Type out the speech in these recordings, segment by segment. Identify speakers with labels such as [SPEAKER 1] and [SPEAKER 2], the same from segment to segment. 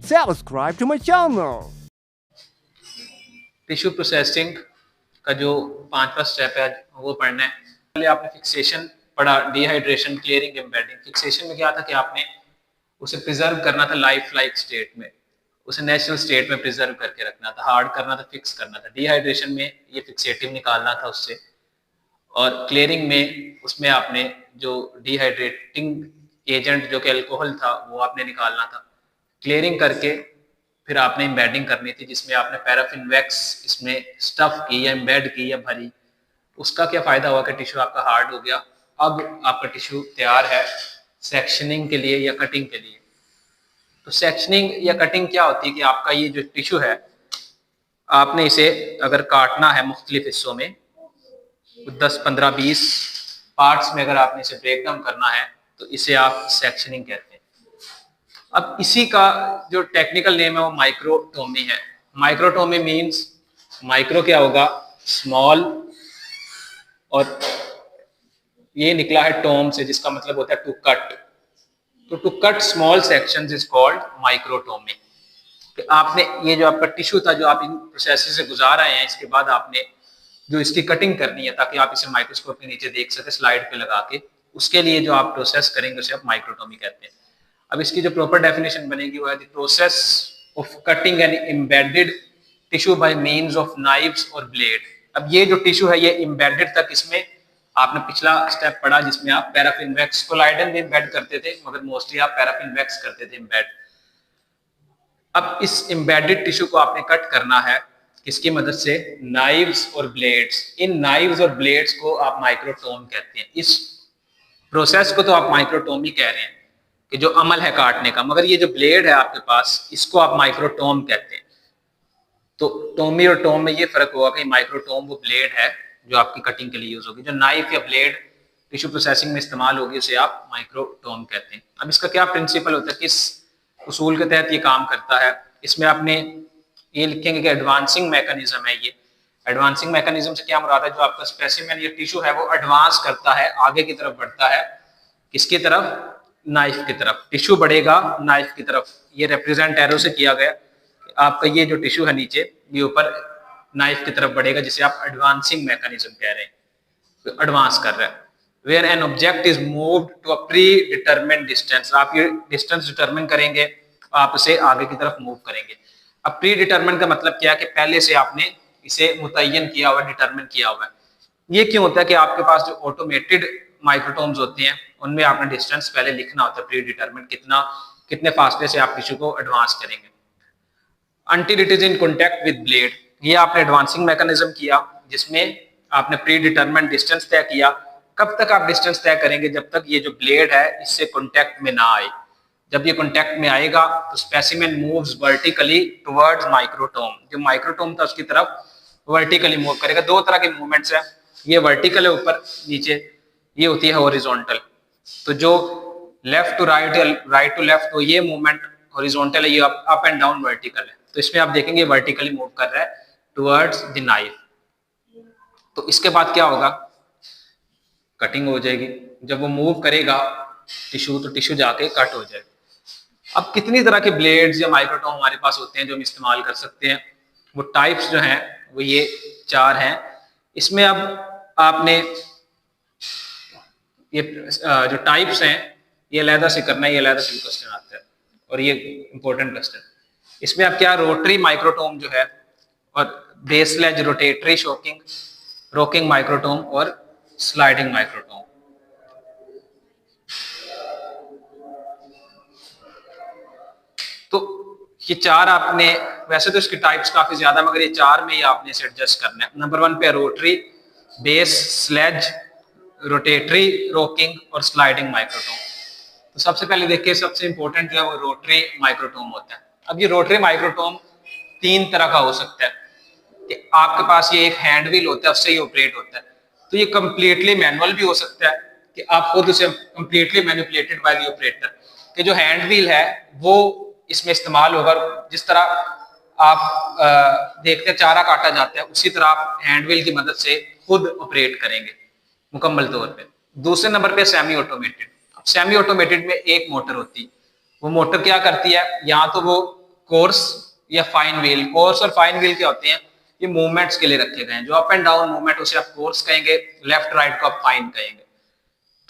[SPEAKER 1] subscribe to my channel.
[SPEAKER 2] Tissue processing का जो 5वां स्टेप है वो पढ़ना है। पहले आपने फिक्सेशन पढ़ा, डिहाइड्रेशन, क्लियरिंग, एम्बेडिंग। फिक्सेशन में क्या था कि आपने उसे प्रिजर्व करना था लाइफ लाइक स्टेट में, उसे नेचुरल स्टेट में प्रिजर्व करके रखना था, हार्ड करना था, फिक्स करना था। डिहाइड्रेशन में ये फिक्सेटिव निकालना था उससे, और क्लियरिंग में उसमें आपने जो डिहाइड्रेटिंग एजेंट जो कि अल्कोहल था वो आपने निकालना था। क्लियरिंग करके फिर आपने एम्बेडिंग करनी थी, जिसमें आपने पैराफिन वैक्स इसमें स्टफ की या एम्बेड की या भरी। उसका क्या फायदा हुआ कि टिश्यू आपका हार्ड हो गया। अब आपका टिश्यू तैयार है सेक्शनिंग के लिए या कटिंग के लिए। तो सेक्शनिंग या कटिंग क्या होती है कि आपका ये जो टिश्यू है, आपने इसे अगर काटना है मुख्तलिफ हिस्सों में, 10, 15, 20 पार्ट्स में अगर आपने इसे ब्रेक डाउन करना है, तो इसे आप सेक्शनिंग कहते हैं। अब इसी का जो टेक्निकल नेम है वो माइक्रोटोमी है। माइक्रोटोमी मींस, माइक्रो क्या होगा, स्मॉल, और ये निकला है टोम से, जिसका मतलब होता है टू कट। तो to cut small sections is called microtomy. कि आपने ये जो आपका टिश्यू था, जो आप इन प्रोसेस से गुजार आए हैं, इसके बाद आपने जो इसकी कटिंग करनी है ताकि आप इसे माइक्रोस्कोप के नीचे देख सके स्लाइड पे लगा के, उसके लिए जो आप प्रोसेस करेंगे उसे आप माइक्रोटोमी कहते हैं। अब इसकी जो प्रॉपर डेफिनेशन बनेगी वो है the process of cutting an embedded tissue by means of knives और ब्लेड। अब ये जो टिश्यू है ये एम्बेडेड तक, इसमें आपने पिछला स्टेप पढ़ा जिसमें आप पैराफिन वैक्स कोलाइडन में एम्बेड करते थे, मगर मोस्टली आप पैराफिन वैक्स करते थे एम्बेड। अब इस एम्बेडेड टिश्यू को आपने कट करना है किसकी मदद से, नाइव्स और ब्लेड्स। इन नाइव्स और ब्लेड्स को आप माइक्रोटोम कहते हैं। इस प्रोसेस को तो आप माइक्रोटोमी कह रहे हैं कि जो अमल है काटने का, मगर ये जो ब्लेड है आपके पास, इसको आप माइक्रोटोम कहते हैं। तो टोमी और टोम में ये फर्क होगा कि माइक्रोटोम वो ब्लेड है जो आपकी कटिंग के लिए यूज होगी, जो नाइफ या ब्लेड टिश्यू प्रोसेसिंग में इस्तेमाल होगी उसे आप माइक्रोटोम कहते हैं। अब इसका क्या प्रिंसिपल होता है, किस उसूल के तहत ये काम करता है, इसमें आपने ये लिखेंगे कि एडवांसिंग मैकेनिज्म है ये। एडवांसिंग मैकेनिज्म से क्या मुराद है, जो आपका स्पेसिमेन या टिश्यू है वो एडवांस करता है, आगे की तरफ बढ़ता है, किसकी तरफ, नाइफ की तरफ। टिश्यू बढ़ेगा नाइफ की तरफ, ये रिप्रेजेंट एरो से किया गया। आपका ये जो टिश्यू है नीचे, ये ऊपर नाइफ की तरफ बढ़ेगा, जिसे आप एडवांसिंग मैकेनिज्म कह रहे हैं, तो एडवांस कर रहा है। Where an object is moved to a predetermined distance, आप ये डिस्टेंस डिटरमिन करेंगे, आप इसे आगे की तरफ मूव करेंगे। अब प्री डिटरमिन का मतलब क्या है कि पहले से आपने इसे मुतय्यन किया हुआ, डिटरमिन किया हुआ है। ये क्यों होता है कि आपके पास जो ऑटोमेटेड माइक्रोटोम्स होते हैं उनमें आपने डिस्टेंस पहले लिखना होता है, प्री डिटरमिन, कितना कितने फासले से आप टिश्यू को एडवांस करेंगे। Until it is in contact with blade, ये आपने एडवांसिंग मैकेनिज्म किया जिसमें आपने प्री डिटरमिन्ड डिस्टेंस तय किया। कब तक आप डिस्टेंस तय करेंगे, जब तक ये जो ब्लेड है इससे कांटेक्ट में ना आए। जब ये कांटेक्ट में आएगा तो specimen moves vertically towards microtome, जो माइक्रोटोम था उसकी तरफ वर्टिकली मूव करेगा। दो तरह के मूवमेंट्स हैं, ये वर्टिकल है ऊपर नीचे, ये होती है हॉरिजॉन्टल। तो जो लेफ्ट टू राइट या राइट टू लेफ्ट, तो ये मूवमेंट हॉरिजॉन्टल है, ये अप एंड डाउन वर्टिकल है। तो इसमें आप देखेंगे वर्टिकली मूव कर रहा है टुवर्ड्स द नाइफ। तो इसके बाद क्या होगा, कटिंग हो जाएगी। जब वो मूव करेगा टिश्यू, तो टिश्यू जाके कट हो जाएगा। अब कितनी तरह के ब्लेड्स या माइक्रोटोम हमारे पास होते हैं जो हम इस्तेमाल कर सकते हैं, वो टाइप्स जो हैं वो ये 4 हैं। इसमें अब आपने ये जो टाइप्स हैं ये अलहदा से करना है, ये अलहदा से भी क्वेश्चन आता है और ये इंपॉर्टेंट क्वेश्चन। इसमें अब क्या, रोटरी माइक्रोटोम जो है, और बेसलेज रोटेटरी शॉकिंग रोकिंग माइक्रोटोम, और स्लाइडिंग माइक्रोटोम। तो ये 4 आपने, वैसे तो इसकी टाइप्स काफी ज्यादा, मगर ये 4 में ही आपने इसे एडजस्ट करना है। नंबर 1 पे rotary, base, sledge, rotatory, rocking और स्लाइडिंग माइक्रोटोम। तो सबसे पहले देखिए, सबसे इंपॉर्टेंट जो है वो रोटरी माइक्रोटोम होता है। अब ये रोटरी माइक्रोटोम 3 तरह का हो सकता है कि आपके पास ये एक हैंड व्हील होता है, उससे ये ऑपरेट होता है। तो ये कंप्लीटली मैनुअल भी हो सकता है कि आप खुद उसे completely manipulated by the operator, कि जो हैंड व्हील है वो इसमें इस्तेमाल होगा। जिस तरह आप देखते हैं चारा काटा जाता है, उसी तरह आप हैंड व्हील की मदद से खुद ऑपरेट करेंगे मुकम्मल तौर पे। दूसरे नंबर पे सेमी ऑटोमेटेड। सेमी ऑटोमेटेड में एक मोटर होती है, वो मोटर क्या करती है, या तो वो कोर्स या फाइन व्हील। कोर्स और फाइन व्हील क्या होते हैं, ये मूवमेंट्स के लिए रखे गए हैं। जो अप एंड डाउन मूवमेंट उसे आप कोर्स कहेंगे, लेफ्ट राइट को आप फाइन कहेंगे।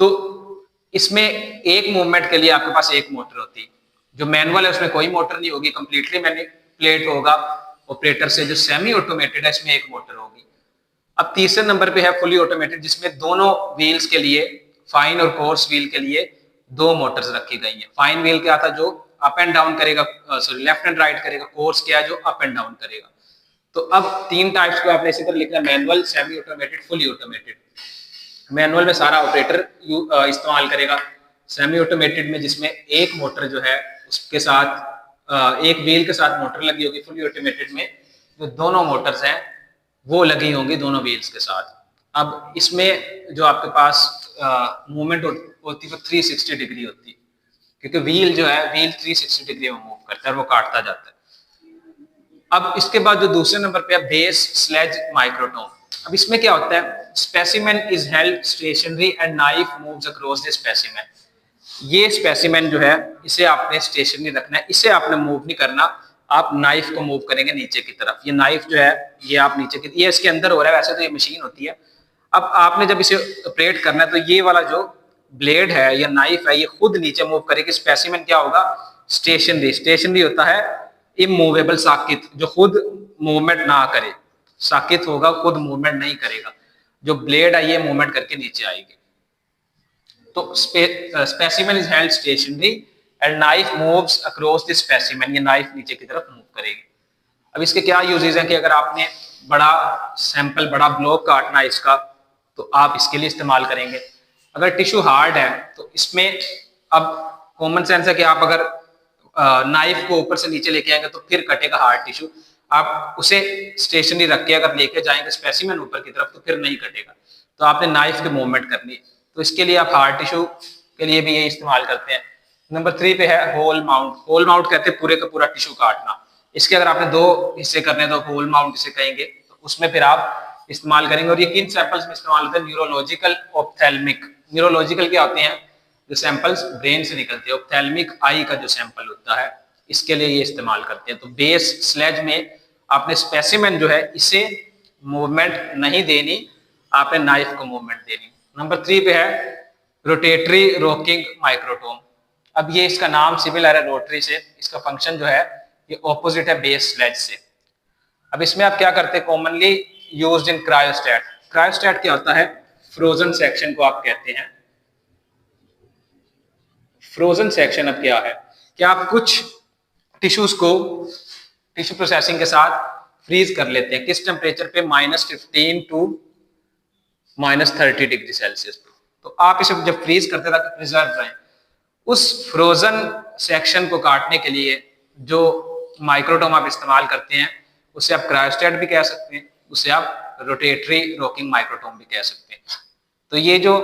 [SPEAKER 2] तो इसमें एक मूवमेंट के लिए आपके पास एक मोटर होती है। जो मैनुअल है उसमें कोई मोटर नहीं होगी, कंप्लीटली मैनिपुलेट होगा ऑपरेटर से। जो सेमी ऑटोमेटेड है इसमें एक मोटर होगी। अब तीसरे नंबर पे है फुली ऑटोमेटेड, जिसमें दोनों व्हील्स के लिए, फाइन और कोर्स व्हील के लिए दो मोटर्स रखी गई हैं। फाइन व्हील क्या था, जो अप एंड डाउन करेगा, सॉरी लेफ्ट एंड राइट करेगा। कोर्स क्या है, जो अप एंड डाउन करेगा। तो अब तीन टाइप्स को आपने इसी तरह लिखना, manual, semi automated, fully automated. Manual में सारा ऑपरेटर इस्तेमाल करेगा। सेमी ऑटोमेटेड में जिसमें एक मोटर जो है उसके साथ एक व्हील के साथ मोटर लगी होगी। फुली ऑटोमेटेड में जो दोनों मोटर्स हैं वो लगी होंगी दोनों व्हील्स के साथ। अब इसमें जो आपके पास मूवमेंट होती है वो 360 डिग्री होती है, क्योंकि व्हील जो है, व्हील 360 डिग्री में मूव करता है और वो काटता जाता है। अब इसके बाद जो दूसरे नंबर पे है बेस स्लेज माइक्रोटोम। अब इसमें क्या होता है, specimen is held stationary and knife moves across the specimen. ये स्पेसिमेन जो है इसे आपने स्टेशनरी रखना है, इसे आपने मूव नहीं करना। आप नाइफ को मूव करेंगे नीचे की तरफ। ये नाइफ जो है ये आप नीचे की, ये इसके अंदर हो रहा है, वैसे तो ये मशीन होती है। अब आपने जब इसे ऑपरेट करना है तो ये वाला जो ब्लेड है या नाइफ है ये खुद नीचे मूव करेगी। स्पेसिमेन क्या होगा, स्टेशनरी। स्टेशनरी होता है इमूवेबल साकित, जो खुद मूवमेंट ना करे। साकित होगा, खुद मूवमेंट नहीं करेगा। जो ब्लेड है ये मूवमेंट करके नीचे आएगी। तो specimen is held stationary and knife moves across the specimen. ये नाइफ नीचे की तरफ मूव करेगी। अब इसके क्या यूजेस हैं कि अगर आपने बड़ा सैंपल, बड़ा ब्लॉक काटना है इसका, तो आप इसके लिए इस्तेमाल करेंगे। अगर टिश्यू हार्ड है तो इसमें अब कॉमन सेंस है कि आप अगर नाइफ को ऊपर से नीचे लेके आएंगे तो फिर कटेगा हार्ड टिश्यू। आप उसे स्टेशनरी रख के अगर लेके जाएंगे स्पेसिमेन ऊपर की तरफ तो फिर नहीं कटेगा। तो आपने नाइफ के मूवमेंट करनी है, तो इसके लिए आप हार्ड टिश्यू के लिए भी ये इस्तेमाल करते हैं। नंबर 3 पे है होल माउंट। होल माउंट कहते हैं पूरे का पूरा टिश्यू काटना। इसके अगर आपने दो हिस्से करने तो होल माउंट इसे कहेंगे, तो उसमें फिर आप इस्तेमाल करेंगे। और ये किन सैंपल्स में इस्तेमाल होते हैं, न्यूरोलॉजिकल, ऑप्थेल्मिक। न्यूरोलॉजिकल क्या होते हैं, जो सैंपल्स ब्रेन से निकलते हैं। ऑप्थेल्मिक आई का जो सैंपल होता है इसके लिए ये इस्तेमाल करते हैं। तो बेस स्लेज में आपने स्पेसिमेन जो है इसे मूवमेंट नहीं देनी, आपने नाइफ को मूवमेंट देनी। नंबर 3 पे है रोटेटरी रोकिंग माइक्रोटोम। अब ये इसका नाम सिमिलर है रोटरी से, इसका फंक्शन जो है ये ऑपोजिट है बेस स्लेज से। अब इसमें आप क्या करते हैं, commonly used in cryostat. Cryostat क्या होता है, फ्रोजन सेक्शन को आप कहते हैं। फ्रोजन सेक्शन अब क्या है कि आप कुछ टिश्यूज को टिश्यू प्रोसेसिंग के साथ फ्रीज कर लेते हैं। किस टेम्परेचर पे, -15 टू -30 डिग्री सेल्सियस पे। तो आप इसे जब फ्रीज करते ताकि प्रिजर्व रहे, उस फ्रोजन सेक्शन को काटने के लिए जो माइक्रोटोम आप इस्तेमाल करते हैं उसे आप क्रायोस्टेट भी कह सकते हैं, उसे आप रोटेटरी रोकिंग माइक्रोटोम भी कह सकते हैं। तो ये जो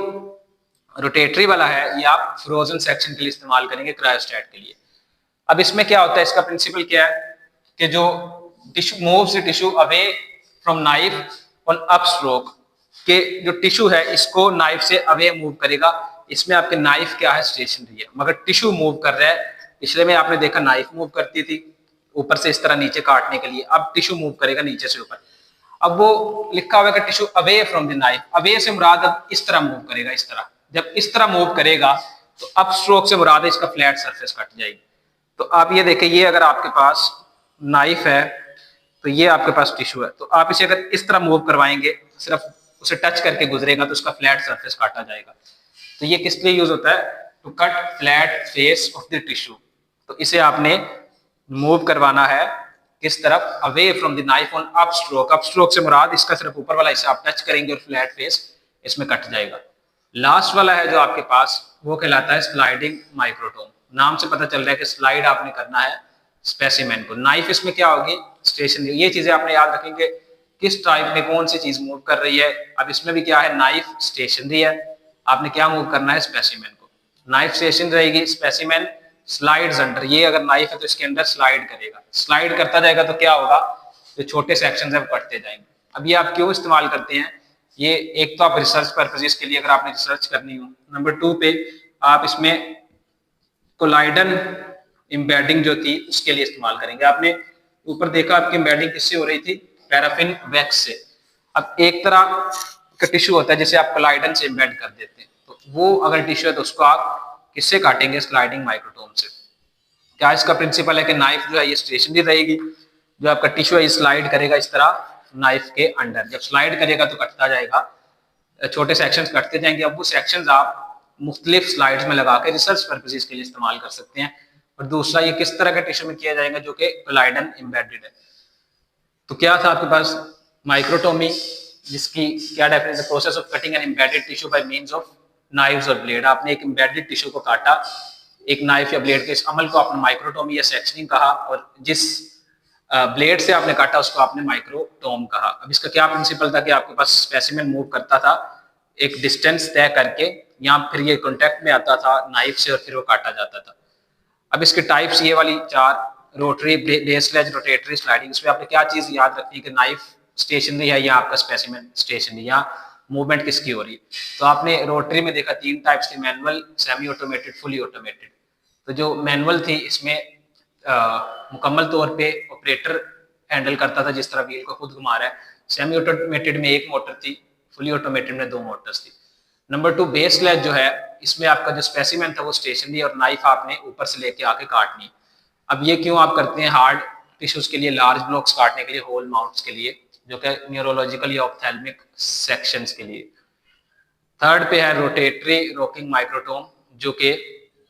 [SPEAKER 2] रोटेटरी वाला है ये आप फ्रोजन सेक्शन के लिए इस्तेमाल करेंगे, क्रायोस्टेट के लिए। अब इसमें क्या होता है, इसका प्रिंसिपल क्या है कि जो tissue moves the tissue away from knife on up stroke, के जो टिश्यू है इसको नाइफ से अवे मूव करेगा। इसमें आपके नाइफ क्या है, स्टेशनरी है, मगर टिश्यू मूव कर रहा है। पिछले में आपने देखा नाइफ मूव करती थी ऊपर से इस तरह नीचे काटने के लिए, अब टिश्यू मूव करेगा नीचे से ऊपर। अब वो लिखा हुआ है कि tissue away from the knife. Away से मुराद अब इस तरह मूव करेगा, इस तरह। जब इस तरह मूव करेगा तो अप स्ट्रोक से मुराद है इसका फ्लैट सरफेस कट जाएगी। तो आप ये देखें, ये अगर आपके पास नाइफ है तो ये आपके पास टिश्यू है, तो आप इसे अगर इस तरह मूव करवाएंगे, सिर्फ उसे टच करके गुजरेगा तो उसका फ्लैट सरफेस काटा जाएगा। तो ये किस लिए यूज होता है, to cut flat face of the tissue. तो इसे आपने मूव करवाना है किस तरफ, away from the knife on upstroke. Upstroke से मुराद इसका सिर्फ ऊपर वाला हिस्सा आप टच करेंगे और फ्लैट फेस इसमें कट जाएगा। लास्ट वाला है जो आपके पास वो कहलाता है स्लाइडिंग माइक्रोटोम। नाम से पता चल रहा है कि स्लाइड आपने करना है स्पेसिमेन को। नाइफ इसमें क्या होगी, स्टेशनरी। ये चीजें आपने याद रखेंगे, किस टाइप में कौन सी चीज मूव कर रही है। अब इसमें भी क्या है, नाइफ स्टेशनरी है, आपने क्या मूव करना है, स्पेसिमेन को। नाइफ स्टेशन रहेगी, स्पेसिमेन स्लाइड्स अंडर। ये अगर नाइफ है तो इसके अंदर स्लाइड करेगा, स्लाइड करता जाएगा तो क्या होगा, जो छोटे सेक्शन है वो कटते जाएंगे। अब ये आप क्यों इस्तेमाल करते हैं, ये एक तो आप रिसर्च पर्पसेस के लिए अगर आपने रिसर्च करनी हो। नंबर 2 पे आप इसमें कोलाइडन एम्बेडिंग जो थी उसके लिए इस्तेमाल करेंगे। आपने ऊपर देखा आपकी एम्बेडिंग किससे हो रही थी, पैराफिन वैक्स से। अब एक तरह का टिश्यू होता है जिसे आप कोलाइडन से एम्बेड कर देते हैं, तो वो अगर टिश्यू है तो उसको आप किससे काटेंगे, स्लाइडिंग माइक्रोटोम से। क्या इसका प्रिंसिपल है कि नाइफ जो है ये स्टेशनरी रहेगी, जो आपका टिश्यू है ये स्लाइड करेगा इस तरह नाइफ के अंडर, जब स्लाइड करेगा तो कटता जाएगा, छोटे सेक्शंस कटते जाएंगे। अब वो सेक्शंस आप मुख्तलिफ स्लाइड्स में लगा के रिसर्च पर्पसेस के लिए इस्तेमाल कर सकते हैं। और दूसरा ये किस तरह के टिश्यू में किया जाएगा, जो कि कोलाइडन एम्बेडेड है। तो क्या था आपके पास माइक्रोटोमी, जिसकी क्या definition, process of cutting an embedded tissue by means of knives और ब्लेड। आपने एक एम्बेडेड टिश्यू को काटा एक नाइफ या ब्लेड के, इस अमल को आपने माइक्रोटोमी या सेक्शनिंग कहा, और जिस ब्लेड से आपने काटा उसको आपने माइक्रोटोम कहा। अब इसका क्या प्रिंसिपल था कि आपके पास स्पेसिमेन मूव करता था एक डिस्टेंस तय करके, या फिर ये कॉन्टेक्ट में आता था नाइफ से और फिर वो काटा जाता था। अब इसके टाइप्स ये वाली चार, रोटरी, बेसलेज, रोटेटरी, स्लाइडिंग। इसमें आपने क्या चीज याद रखनी है कि नाइफ स्टेशनरी है या आपका स्पेसिमेन स्टेशनरी, या मूवमेंट किसकी हो रही है। तो आपने रोटरी में देखा 3 टाइप्स थे, manual, semi automated, fully automated. तो जो मैनुअल थी इसमें मुकम्मल तौर पे ऑपरेटर हैंडल करता था, जिस तरह व्हील को खुद घुमा रहा है। सेमी ऑटोमेटेड में 1 मोटर थी, फुली ऑटोमेटेड में 2 मोटर्स थी। नंबर 2 बेसलेज जो है, इसमें आपका जो स्पेसिमेन था वो स्टेशनरी, और नाइफ आपने ऊपर से लेके आके काटनी। अब ये क्यों आप करते हैं, हार्ड टिश्यूज के लिए, लार्ज ब्लॉक्स काटने के लिए, होल माउंट्स के लिए, जो कि न्यूरोलॉजिकल या ऑप्थेल्मिक सेक्शंस के लिए। थर्ड पे है रोटेटरी रॉकिंग माइक्रोटोम, जो कि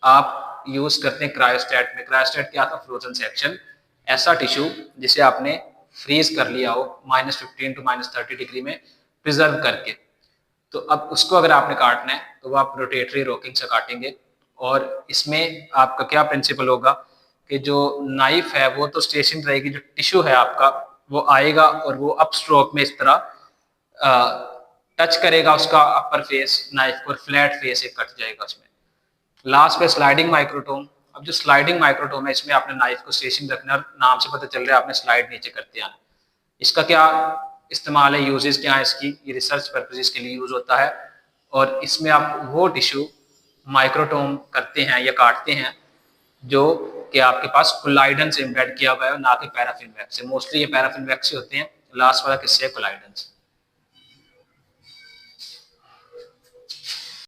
[SPEAKER 2] आप यूज करते हैं क्रायोस्टेट में। क्रायोस्टेट क्या था, फ्रोजन सेक्शन, ऐसा टिश्यू जिसे आपने फ्रीज कर लिया हो -15 to -30 डिग्री में प्रिजर्व करके। तो अब उसको अगर आपने काटना है तो वो आप रोटेटरी रॉकिंग से काटेंगे। और इसमें आपका क्या प्रिंसिपल होगा कि जो नाइफ है वो तो स्टेशन रहेगी, जो टिश्यू है आपका वो आएगा और वो अप स्ट्रोक में इस तरह टच करेगा उसका अपर फेस नाइफ को, और फ्लैट फेस एक कट जाएगा उसमें। लास्ट पे स्लाइडिंग माइक्रोटोम। अब जो स्लाइडिंग माइक्रोटोम है इसमें आपने नाइफ को स्टेशन रखना, और नाम से पता चल रहा है आपने स्लाइड नीचे करते आना। इसका क्या इस्तेमाल है, यूजेस क्या है इसकी, ये रिसर्च पर्पसेस के लिए यूज होता है। और इसमें आप वो टिश्यू माइक्रोटोम करते हैं या काटते हैं जो कि आपके पास कोलाइडन से एम्बेड किया हुआ है, ना कि पैराफिन वैक्स से। मोस्टली ये पैराफिन वैक्स से होते हैं, लास्ट वाला किससे, कोलाइडन से।